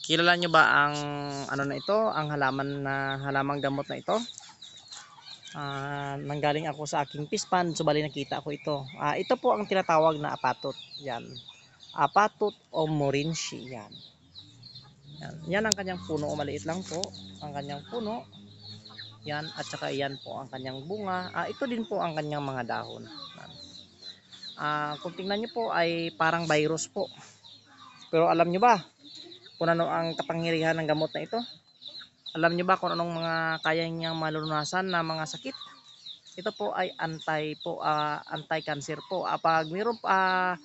Kilala nyo ba ang ano na ito, ang halamang gamot na ito? Nanggaling ako sa aking pispan, so bali nakita ko ito. Ito po ang tinatawag na apatot. Yan. Apatot o morinchi. Yan. Yan ang kanyang puno, maliit lang po ang kanyang puno. Yan, at saka yan po ang kanyang bunga. Ito din po ang kanyang mga dahon. Kung tingnan nyo po ay parang virus po. Pero alam nyo ba kung ano ang kapangyarihan ng gamot na ito? Alam nyo ba kung anong mga kaya niyang malunasan na mga sakit? Ito po ay anti-cancer po. Pag mayroon pag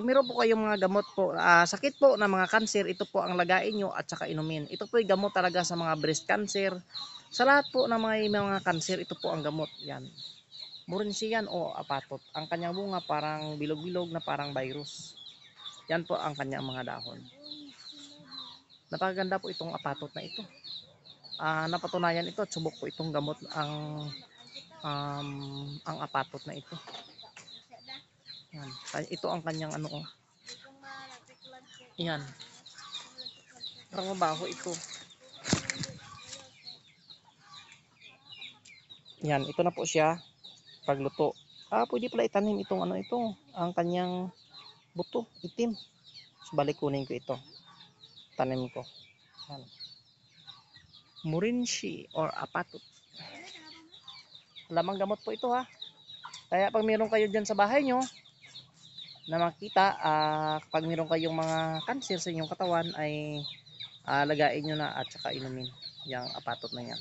mayroon po kayong mga gamot po, sakit po na mga cancer, ito po ang lagain nyo at saka inumin. Ito po ay gamot talaga sa mga breast cancer. Sa lahat po ng mga cancer, ito po ang gamot. Yan. Morinchi yan o apatot. Ang kanyang bunga parang bilog-bilog na parang virus. Yan po ang kanyang mga dahon. Napakaganda po itong apatot na ito. Napatunayan ito at subok po itong gamot ang apatot na ito. Yan. Ito ang kanyang ano. Yan. Parang mabaho ito. Yan, ito na po siya pagluto. Pwede pala itanim itong ano ito, ang kanyang buto, itim. So, balik kunin ko ito. Tanim ko. Yan. Morinchi or apatot. Lamang gamot po ito ha. Kaya pag meron kayo dyan sa bahay nyo na makita, pag meron kayong mga cancer sa inyong katawan ay lagain nyo na at saka inumin yung apatot na yan.